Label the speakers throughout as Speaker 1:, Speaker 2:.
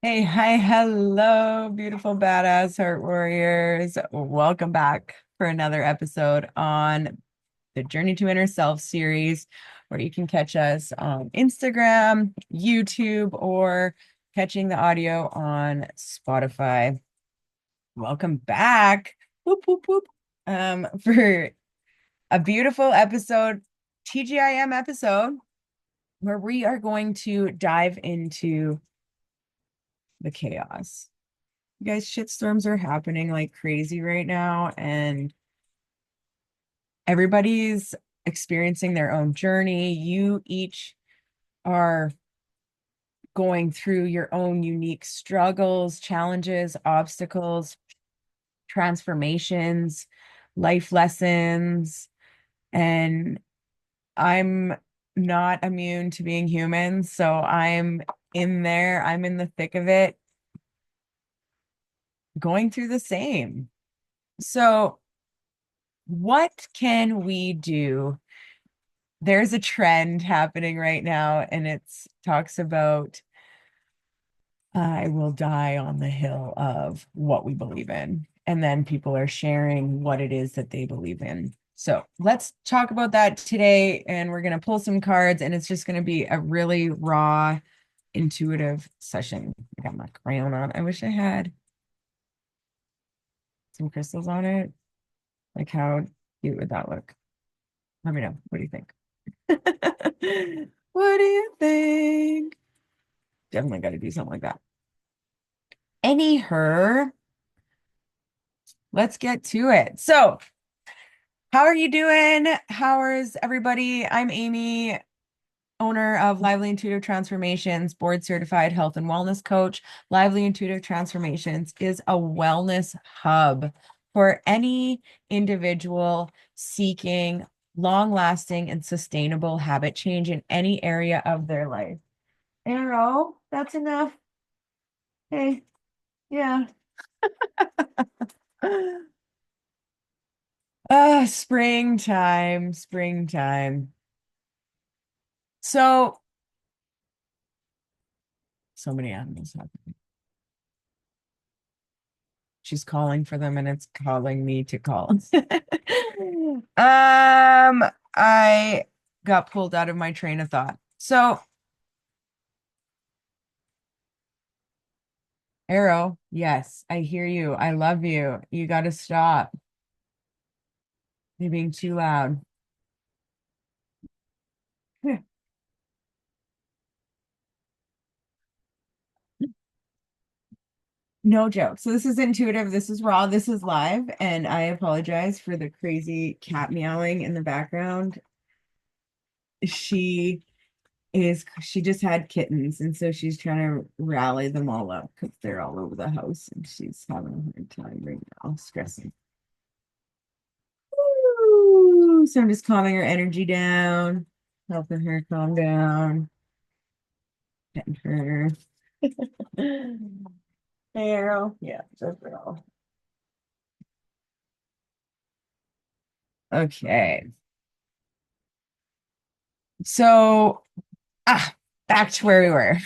Speaker 1: Hey, hi, hello, beautiful badass heart warriors. Welcome back for another episode on the Journey to Inner Self series, where you can catch us on Instagram, YouTube, or catching the audio on Spotify. Welcome back. Whoop, whoop, whoop. For a beautiful episode, TGIM episode, where we are going to dive into the chaos. You guys, shitstorms are happening like crazy right now, and everybody's experiencing their own journey. You each are going through your own unique struggles, challenges, obstacles, transformations, life lessons, and I'm not immune to being human, so I'm in there, I'm in the thick of it, going through the same. So, what can we do? There's a trend happening right now, and it's talks about I will die on the hill of what we believe in. And then people are sharing what it is that they believe in. So let's talk about that today. And we're going to pull some cards, and it's just going to be a really raw, intuitive session. I got my crayon on. I wish I had some crystals on it. Like, how cute would that look? Let me know. What do you think? What do you think? Definitely got to do something like that. Any her, let's get to it. So, how are you doing? How is everybody? I'm Amy, owner of Lively Intuitive Transformations, board certified health and wellness coach. Lively Intuitive Transformations is a wellness hub for any individual seeking long-lasting and sustainable habit change in any area of their life. Arrow, that's enough. Hey, yeah. Springtime, springtime. So, so many animals happening. She's calling for them and it's calling me to call. I got pulled out of my train of thought. So, Arrow, yes, I hear you. I love you. You got to stop. You're being too loud. No joke. So this is intuitive. This is raw. This is live. And I apologize for the crazy cat meowing in the background. She she just had kittens, and so she's trying to rally them all up because they're all over the house, and she's having a hard time right now, stressing. Ooh, so I'm just calming her energy down, helping her calm down, petting her. Arrow, yeah, just girl. Okay, so back to where we were.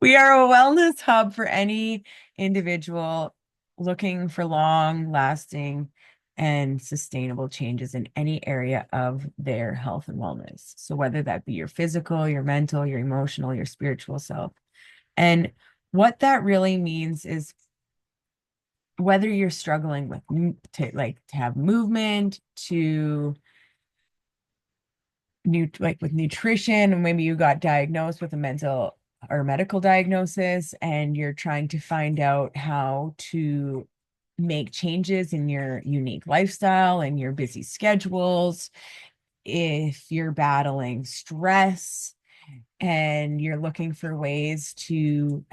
Speaker 1: We are a wellness hub for any individual looking for long lasting and sustainable changes in any area of their health and wellness. So, whether that be your physical, your mental, your emotional, your spiritual self. And what that really means is whether you're struggling with to have movement, to with nutrition, and maybe you got diagnosed with a mental or medical diagnosis and you're trying to find out how to make changes in your unique lifestyle and your busy schedules. If you're battling stress and you're looking for ways to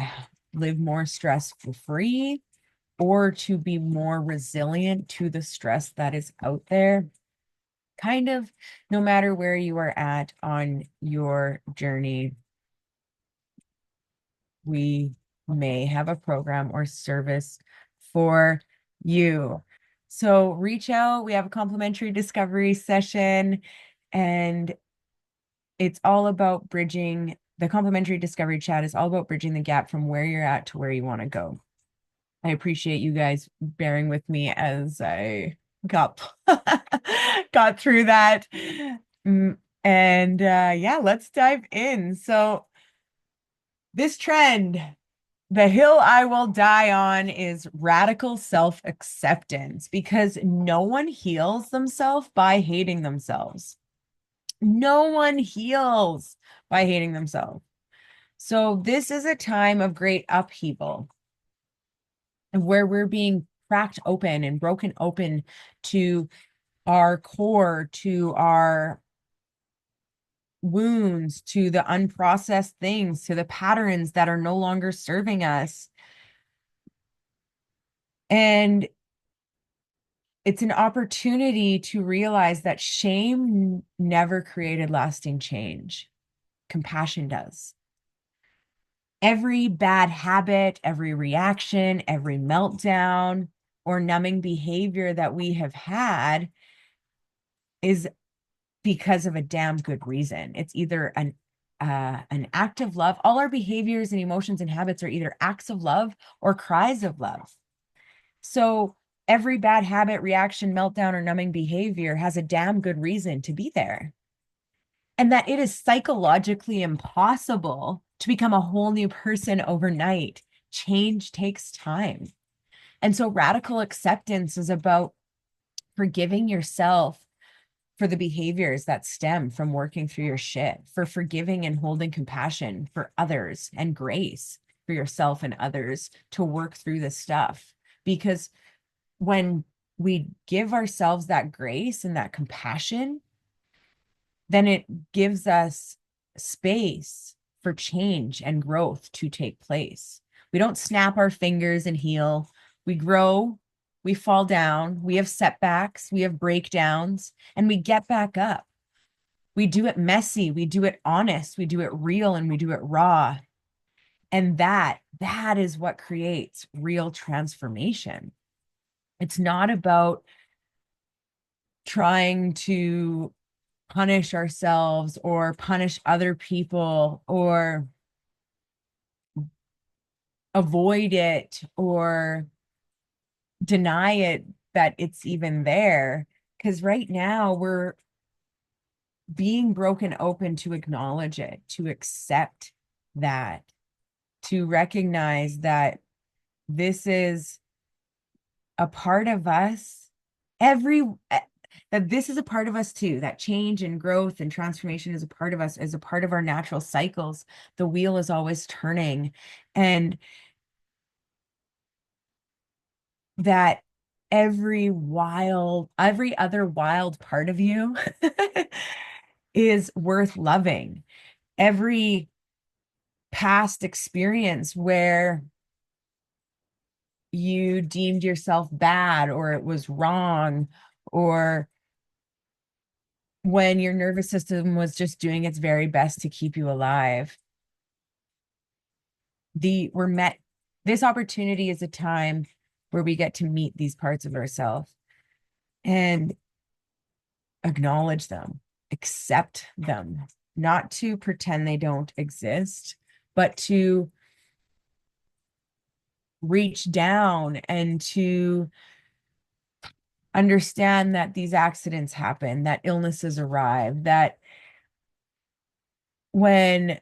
Speaker 1: live more stress free or to be more resilient to the stress that is out there, kind of no matter where you are at on your journey, we may have a program or service for you. So reach out. We have a complimentary discovery session, and it's all about bridging the complementary discovery chat is all about bridging the gap from where you're at to where you want to go. I appreciate you guys bearing with me as I got got through that. And yeah, let's dive in. So this trend, the hill I will die on, is radical self-acceptance, because no one heals themselves by hating themselves. No one heals by hating themselves. So this is a time of great upheaval where we're being cracked open and broken open to our core, to our wounds, to the unprocessed things, to the patterns that are no longer serving us. And it's an opportunity to realize that shame never created lasting change. Compassion does. Every bad habit, every reaction, every meltdown or numbing behavior that we have had is because of a damn good reason. It's either an act of love. All our behaviors and emotions and habits are either acts of love or cries of love. So every bad habit, reaction, meltdown, or numbing behavior has a damn good reason to be there. And that it is psychologically impossible to become a whole new person overnight. Change takes time. And so radical acceptance is about forgiving yourself for the behaviors that stem from working through your shit, for forgiving and holding compassion for others and grace for yourself and others to work through this stuff. Because when we give ourselves that grace and that compassion, then it gives us space for change and growth to take place. We don't snap our fingers and heal. We grow, we fall down, we have setbacks, we have breakdowns, and we get back up. We do it messy, we do it honest, we do it real, and we do it raw. And that is what creates real transformation. It's not about trying to punish ourselves or punish other people or avoid it or deny it that it's even there. Because right now we're being broken open to acknowledge it, to accept that, to recognize that this is a part of us. That this is a part of us too, that change and growth and transformation is a part of us, is a part of our natural cycles. The wheel is always turning, and that every other wild part of you is worth loving. Every past experience where you deemed yourself bad or it was wrong, or when your nervous system was just doing its very best to keep you alive. This opportunity is a time where we get to meet these parts of ourselves and acknowledge them, accept them, not to pretend they don't exist, but to reach down and to understand that these accidents happen, that illnesses arrive, that when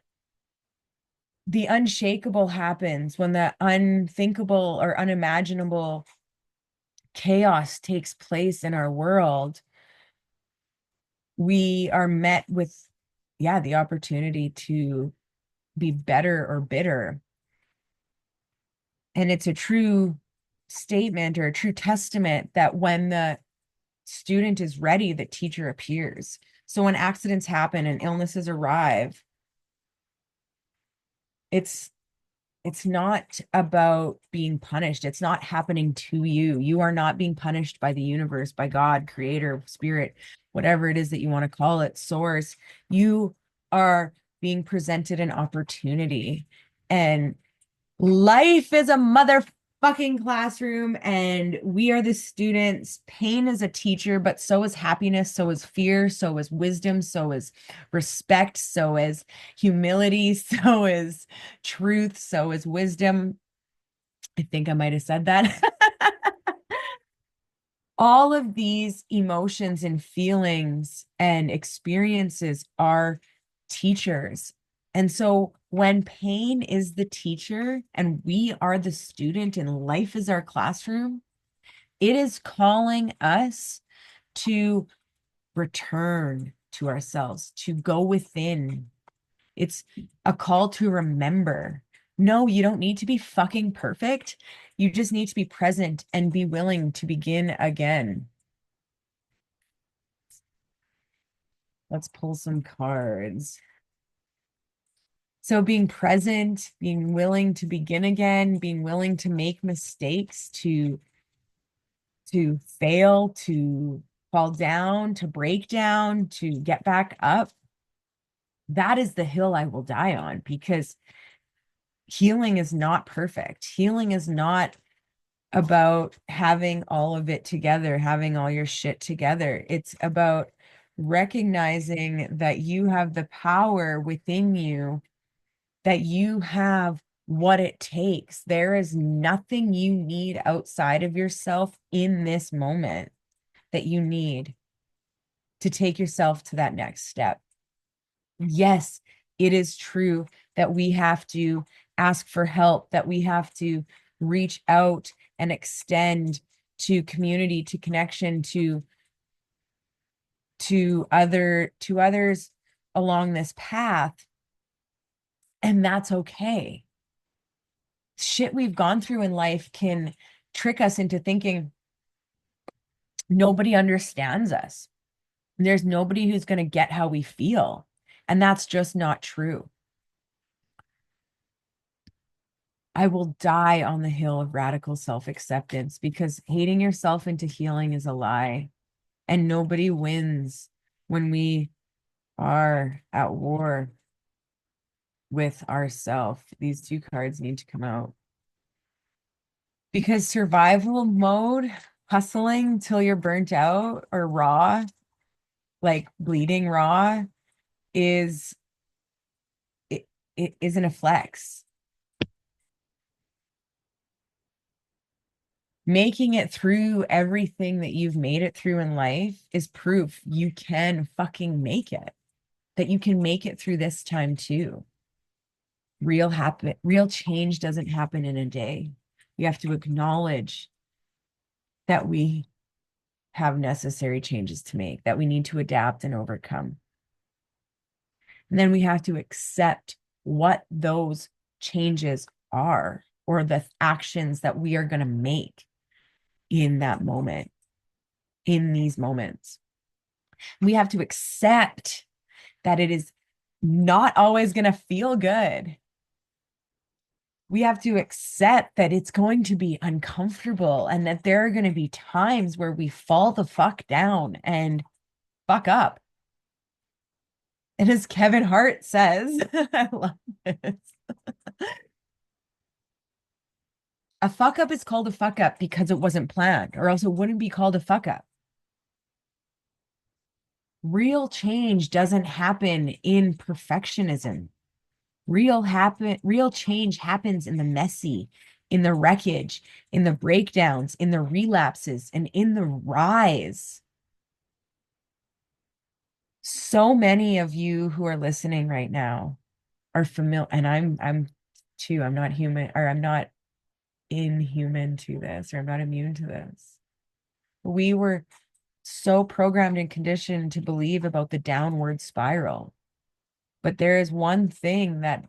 Speaker 1: the unshakable happens, when the unthinkable or unimaginable chaos takes place in our world, we are met with, the opportunity to be better or bitter. And it's a true statement or a true testament that when the student is ready, the teacher appears. So when accidents happen and illnesses arrive, it's not about being punished. It's not happening to you. You are not being punished by the universe, by God, creator, spirit, whatever it is that you want to call it, source. You are being presented an opportunity. And life is a mother fucking classroom, and we are the students. Pain is a teacher, but so is happiness, so is fear, so is wisdom, so is respect, so is humility, so is truth, so is wisdom. I think I might have said that. All of these emotions and feelings and experiences are teachers. And so when pain is the teacher and we are the student and life is our classroom, it is calling us to return to ourselves, to go within. It's a call to remember. No, you don't need to be fucking perfect. You just need to be present and be willing to begin again. Let's pull some cards. So being present, being willing to begin again, being willing to make mistakes, to fail, to fall down, to break down, to get back up. That is the hill I will die on, because healing is not perfect. Healing is not about having all of it together, having all your shit together. It's about recognizing that you have the power within you, that you have what it takes. There is nothing you need outside of yourself in this moment that you need to take yourself to that next step. Yes, it is true that we have to ask for help, that we have to reach out and extend to community, to connection, to others along this path. And that's okay. Shit we've gone through in life can trick us into thinking nobody understands us. There's nobody who's going to get how we feel. And that's just not true. I will die on the hill of radical self-acceptance, because hating yourself into healing is a lie. And nobody wins when we are at war with ourself. These two cards need to come out. Because survival mode, hustling till you're burnt out or raw, like bleeding raw, is it isn't a flex. Making it through everything that you've made it through in life is proof you can fucking make it, that you can make it through this time too. Real change doesn't happen in a day. You have to acknowledge that we have necessary changes to make, that we need to adapt and overcome. And then we have to accept what those changes are, or the actions that we are going to make in that moment, in these moments. We have to accept that it is not always going to feel good. We have to accept that it's going to be uncomfortable, and that there are going to be times where we fall the fuck down and fuck up. And as Kevin Hart says, I love this. A fuck up is called a fuck up because it wasn't planned, or else it wouldn't be called a fuck up. Real change doesn't happen in perfectionism. Real change happens in the messy, in the wreckage, in the breakdowns, in the relapses, and in the rise. So many of you who are listening right now are familiar, and I'm too, I'm not human, or I'm not inhuman to this, or I'm not immune to this. We were so programmed and conditioned to believe about the downward spiral. But there is one thing that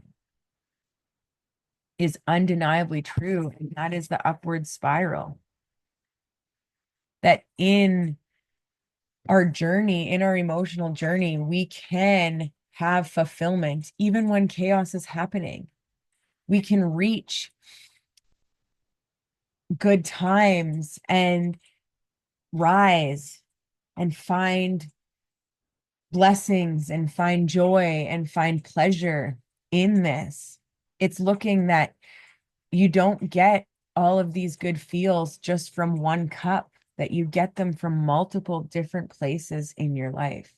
Speaker 1: is undeniably true, and that is the upward spiral. That in our journey, in our emotional journey, we can have fulfillment even when chaos is happening. We can reach good times and rise and find blessings and find joy and find pleasure in this. It's looking that you don't get all of these good feels just from one cup, that you get them from multiple different places in your life.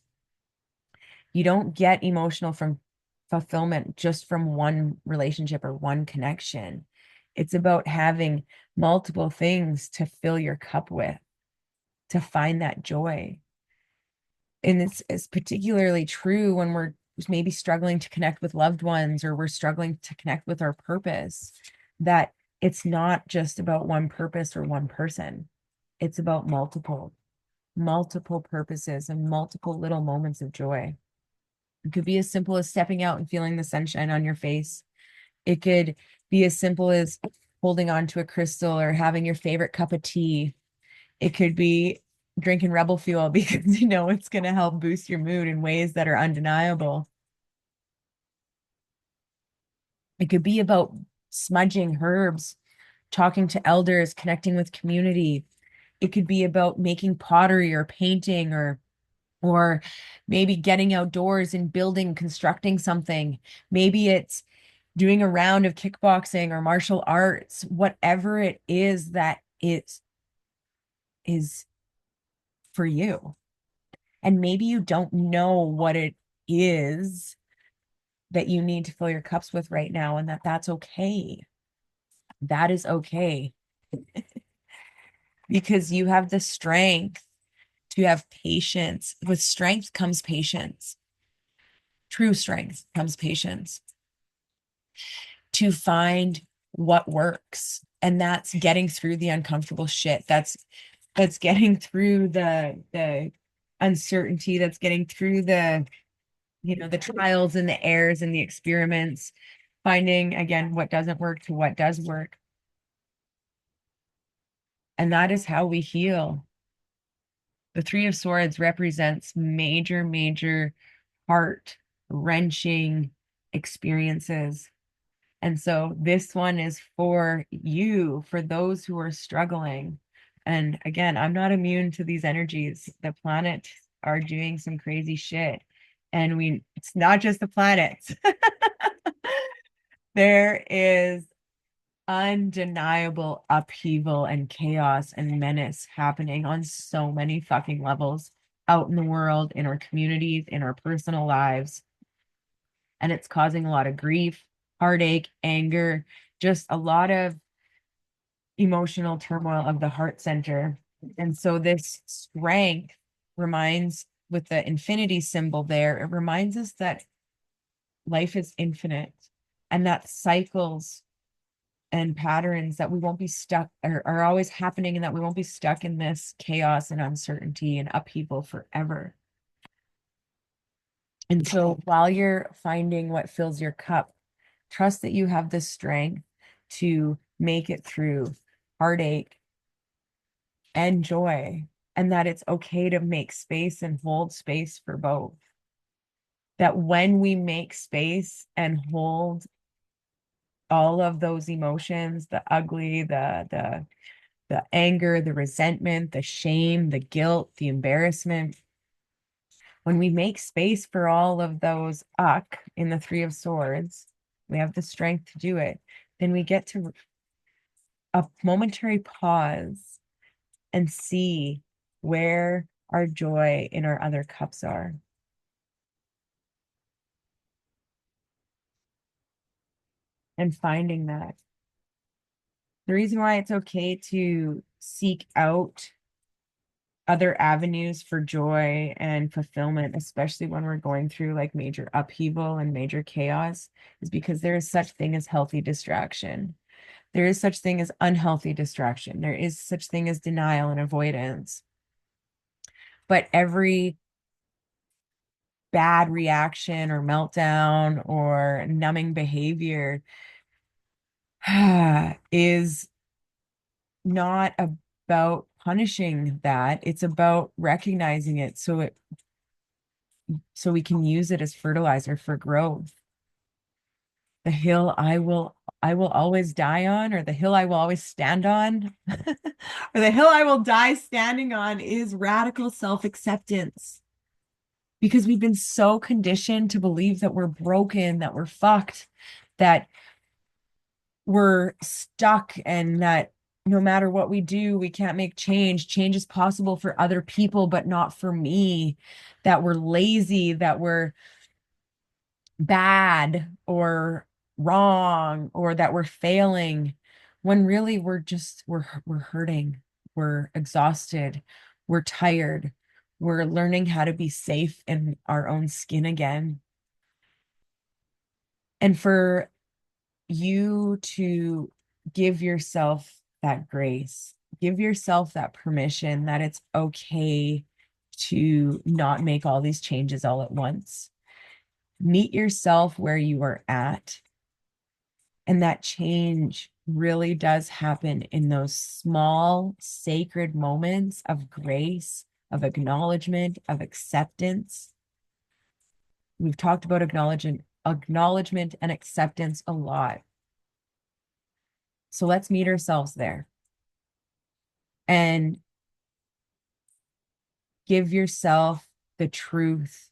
Speaker 1: You don't get emotional from fulfillment just from one relationship or one connection. It's about having multiple things to fill your cup with, to find that joy. And it's particularly true when we're maybe struggling to connect with loved ones, or we're struggling to connect with our purpose, that it's not just about one purpose or one person. It's about multiple purposes and multiple little moments of joy. It could be as simple as stepping out and feeling the sunshine on your face. It could be as simple as holding on to a crystal or having your favorite cup of tea. It could be drinking Rebel Fuel because you know it's going to help boost your mood in ways that are undeniable. It could be about smudging herbs, talking to elders, connecting with community. It could be about making pottery or painting, or maybe getting outdoors and building, constructing something. Maybe it's doing a round of kickboxing or martial arts, whatever it is that it is for you. And maybe you don't know what it is that you need to fill your cups with right now, and that's okay. That is okay, because you have the strength to have patience. With strength comes patience. True strength comes patience to find what works. And that's getting through the uncomfortable shit. That's getting through the uncertainty, that's getting through the trials and the errors and the experiments, finding again what doesn't work to what does work. And that is how we heal. The Three of Swords represents major heart wrenching experiences. And so this one is for you, for those who are struggling. And again, I'm not immune to these energies. The planets are doing some crazy shit. And it's not just the planets. There is undeniable upheaval and chaos and menace happening on so many fucking levels out in the world, in our communities, in our personal lives. And it's causing a lot of grief, heartache, anger, just a lot of emotional turmoil of the heart center. And so this strength reminds, with the infinity symbol there, it reminds us that life is infinite, and that cycles and patterns that we won't be stuck, are always happening, and that we won't be stuck in this chaos and uncertainty and upheaval forever. And so while you're finding what fills your cup, trust that you have the strength to make it through heartache and joy, and that it's okay to make space and hold space for both. That when we make space and hold all of those emotions, the ugly, the anger, the resentment, the shame, the guilt, the embarrassment, when we make space for all of those in the Three of Swords, we have the strength to do it. Then we get to a momentary pause and see where our joy in our other cups are. And finding that. The reason why it's okay to seek out other avenues for joy and fulfillment, especially when we're going through like major upheaval and major chaos, is because there is such thing as healthy distraction. There is such thing as unhealthy distraction. There is such thing as denial and avoidance. But every bad reaction or meltdown or numbing behavior is not about punishing that. It's about recognizing it so we can use it as fertilizer for growth. The hill I will always die on, or the hill I will always stand on, or the hill I will die standing on, is radical self-acceptance. Because we've been so conditioned to believe that we're broken, that we're fucked, that we're stuck and that no matter what we do, we can't make change. Change is possible for other people, but not for me. That we're lazy, that we're bad or wrong, or that we're failing, when really we're hurting, we're exhausted, we're tired, we're learning how to be safe in our own skin again. And for you to give yourself that grace, give yourself that permission that it's okay to not make all these changes all at once. Meet yourself where you are at. And that change really does happen in those small, sacred moments of grace, of acknowledgement, of acceptance. We've talked about acknowledgement and acceptance a lot. So let's meet ourselves there and give yourself the truth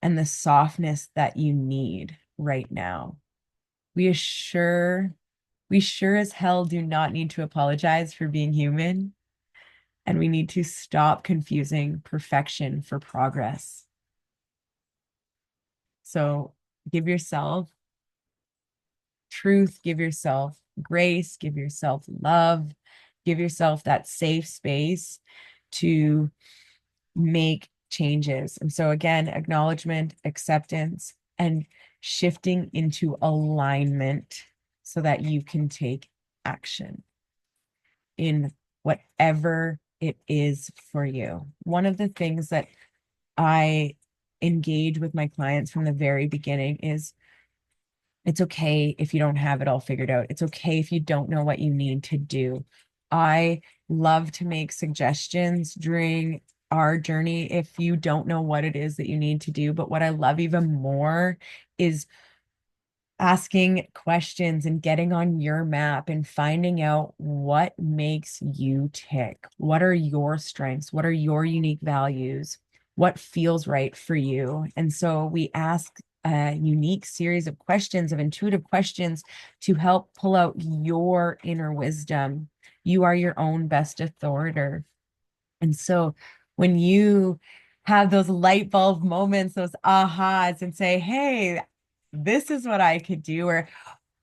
Speaker 1: and the softness that you need right now. We sure as hell do not need to apologize for being human. And we need to stop confusing perfection for progress. So give yourself truth, give yourself grace, give yourself love, give yourself that safe space to make changes. And so, again, acknowledgement, acceptance, and shifting into alignment so that you can take action in whatever it is for you. One of the things that I engage with my clients from the very beginning is it's okay if you don't have it all figured out. It's okay if you don't know what you need to do. I love to make suggestions during our journey if you don't know what it is that you need to do. But what I love even more is asking questions and getting on your map and finding out what makes you tick. What are your strengths? What are your unique values? What feels right for you? And so we ask a unique series of questions, of intuitive questions, to help pull out your inner wisdom. You are your own best authority. And so when you have those light bulb moments, those ahas, and say, hey, this is what I could do, or,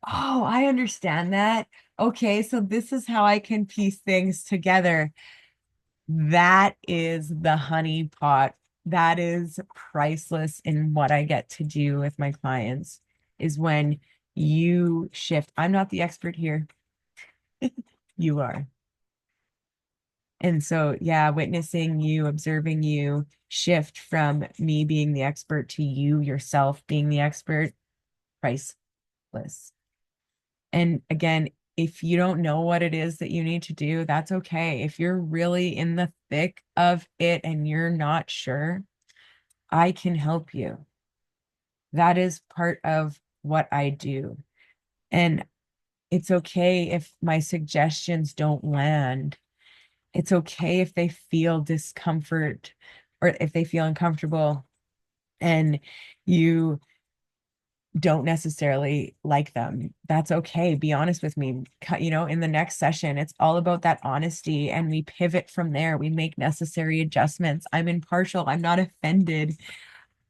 Speaker 1: oh, I understand that. Okay, so this is how I can piece things together. That is the honey pot. That is priceless in what I get to do with my clients, is when you shift. I'm not the expert here. You are. And so, yeah, witnessing you, observing you shift from me being the expert to you yourself being the expert, priceless. And again, if you don't know what it is that you need to do, that's okay. If you're really in the thick of it and you're not sure, I can help you. That is part of what I do. And it's okay if my suggestions don't land. It's okay if they feel discomfort or if they feel uncomfortable and you don't necessarily like them. That's okay. Be honest with me. In the next session, it's all about that honesty and we pivot from there. We make necessary adjustments. I'm impartial. I'm not offended.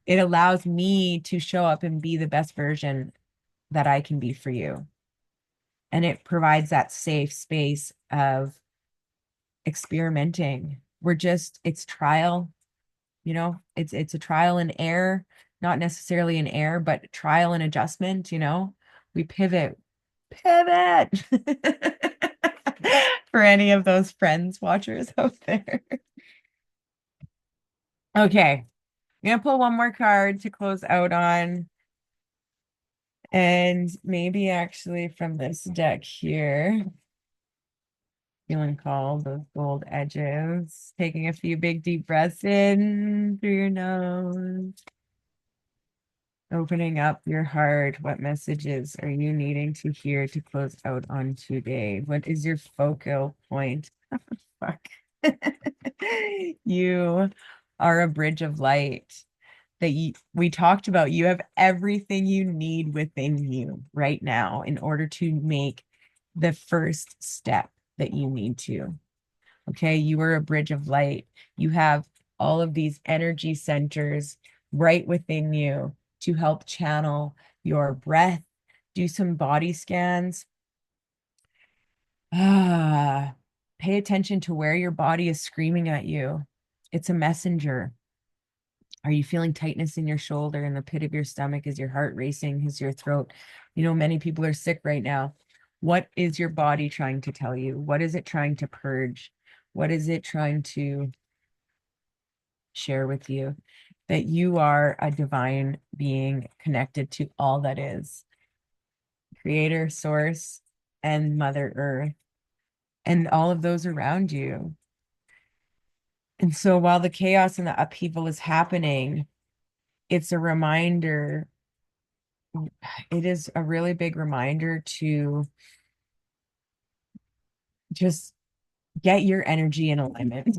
Speaker 1: It allows me to show up and be the best version that I can be for you. And it provides that safe space of experimenting. It's trial, it's a trial and error, not necessarily an error, but trial and adjustment. We pivot for any of those friends watchers out there. Okay, I'm gonna pull one more card to close out on, and maybe actually from this deck here, feeling called, those gold edges, taking a few big deep breaths in through your nose. Opening up your heart. What messages are you needing to hear to close out on today? What is your focal point? Fuck. You are a bridge of light we talked about. You have everything you need within you right now in order to make the first step that you need to. Okay, you are a bridge of light. You have all of these energy centers right within you to help channel your breath. Do some body scans. Pay attention to where your body is screaming at you. It's a messenger. Are you feeling tightness in your shoulder, in the pit of your stomach? Is your heart racing? Is your throat? You know, many people are sick right now. What is your body trying to tell you? What is it trying to purge? What is it trying to share with you? That you are a divine being connected to all that is, creator, source, and Mother Earth, and all of those around you. And so while the chaos and the upheaval is happening, it's a reminder, it is a really big reminder to just get your energy in alignment.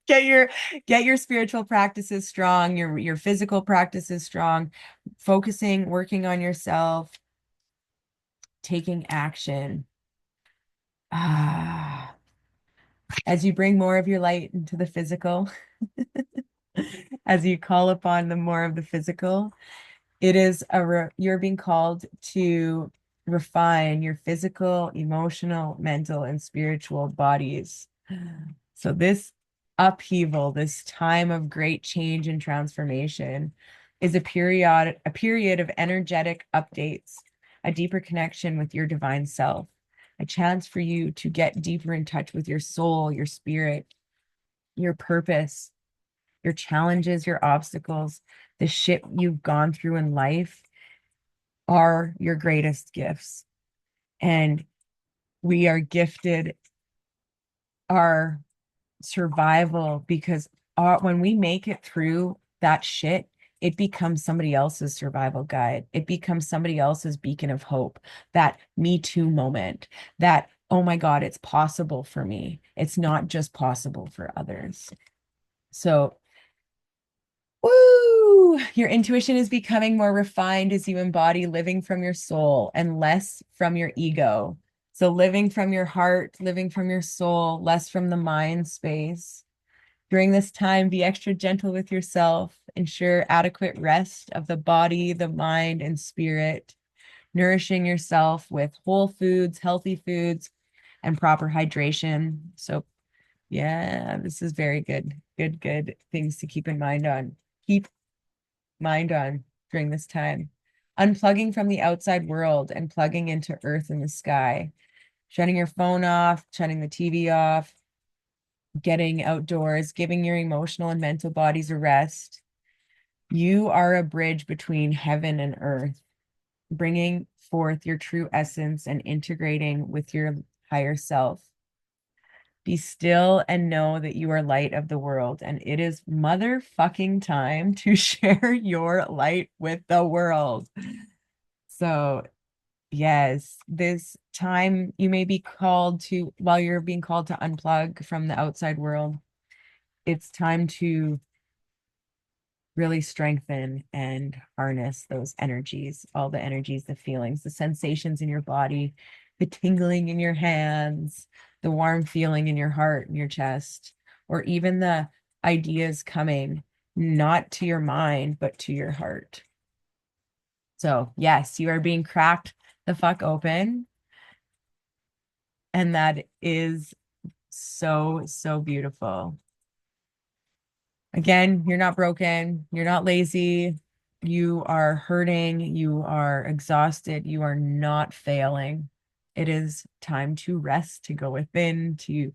Speaker 1: get your get your spiritual practices strong, your physical practices strong, focusing, working on yourself, taking action. As you bring more of your light into the physical, as you call upon the more of the physical, it is you're being called to refine your physical, emotional, mental, and spiritual bodies. So this upheaval, this time of great change and transformation is a period of energetic updates, a deeper connection with your divine self, a chance for you to get deeper in touch with your soul, your spirit, your purpose, your challenges, your obstacles, the shit you've gone through in life are your greatest gifts. And we are gifted our survival because when we make it through that shit, it becomes somebody else's survival guide. It becomes somebody else's beacon of hope. That Me Too moment, that, oh my God, it's possible for me. It's not just possible for others. So, woo, your intuition is becoming more refined as you embody living from your soul and less from your ego. So living from your heart, living from your soul, less from the mind space. During this time, be extra gentle with yourself. Ensure adequate rest of the body, the mind, and spirit. Nourishing yourself with whole foods, healthy foods, and proper hydration. So, yeah, this is very good. Good things to keep in mind on. Keep mind on during this time. Unplugging from the outside world and plugging into earth and the sky. Shutting your phone off, shutting the TV off, getting outdoors, giving your emotional and mental bodies a rest. You are a bridge between heaven and earth, bringing forth your true essence and integrating with your higher self. Be still and know that you are light of the world, and it is motherfucking time to share your light with the world. So, yes, this time you may be called to, while you're being called to unplug from the outside world, it's time to really strengthen and harness those energies, all the energies, the feelings, the sensations in your body, the tingling in your hands, the warm feeling in your heart and your chest, or even the ideas coming not to your mind, but to your heart. So, yes, you are being cracked the fuck open. And that is so, so beautiful. Again, you're not broken, you're not lazy, you are hurting, you are exhausted, you are not failing. It is time to rest, to go within, to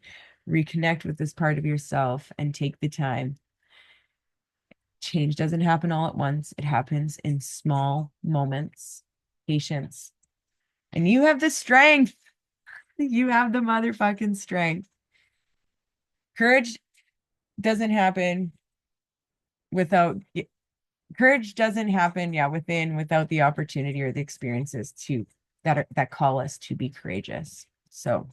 Speaker 1: reconnect with this part of yourself and take the time. Change doesn't happen all at once, it happens in small moments. Patience. And you have the strength. You have the motherfucking strength. Courage doesn't happen without courage doesn't happen, yeah, without the opportunity or the experiences that call us to be courageous. So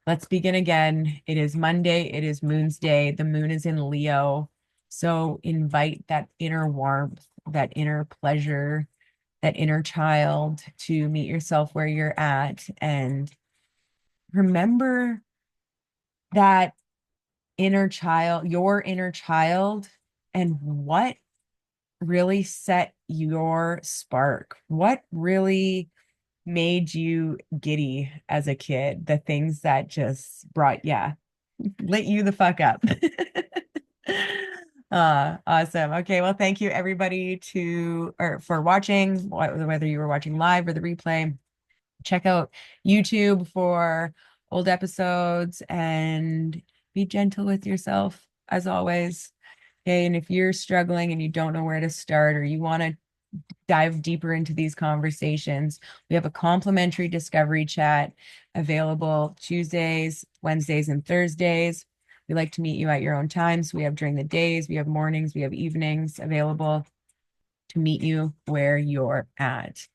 Speaker 1: let's begin again. It is Monday, it is Moon's Day. The moon is in Leo. So invite that inner warmth, that inner pleasure, that inner child, to meet yourself where you're at, and remember that inner child, your inner child, and what really set your spark, what really made you giddy as a kid, the things that just brought, yeah, lit you the fuck up. Awesome. Okay, well, thank you everybody for watching, whether you were watching live or the replay. Check out YouTube for old episodes and be gentle with yourself as always. Okay, and if you're struggling and you don't know where to start, or you want to dive deeper into these conversations, we have a complimentary discovery chat available Tuesdays, Wednesdays, and Thursdays. We like to meet you at your own times. We have during the days, we have mornings, we have evenings available to meet you where you're at.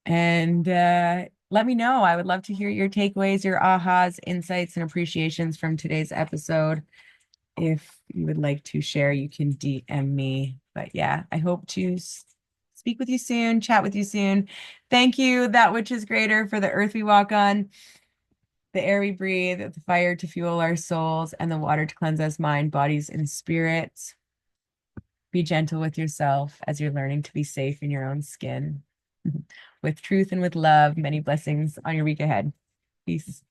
Speaker 1: And let me know. I would love to hear your takeaways, your ahas, insights, and appreciations from today's episode. If you would like to share, you can DM me. But yeah, I hope to speak with you soon, chat with you soon. Thank you, that which is greater, for the earth we walk on, the air we breathe, the fire to fuel our souls, and the water to cleanse us mind, bodies, and spirits. Be gentle with yourself as you're learning to be safe in your own skin. With truth and with love, many blessings on your week ahead. Peace.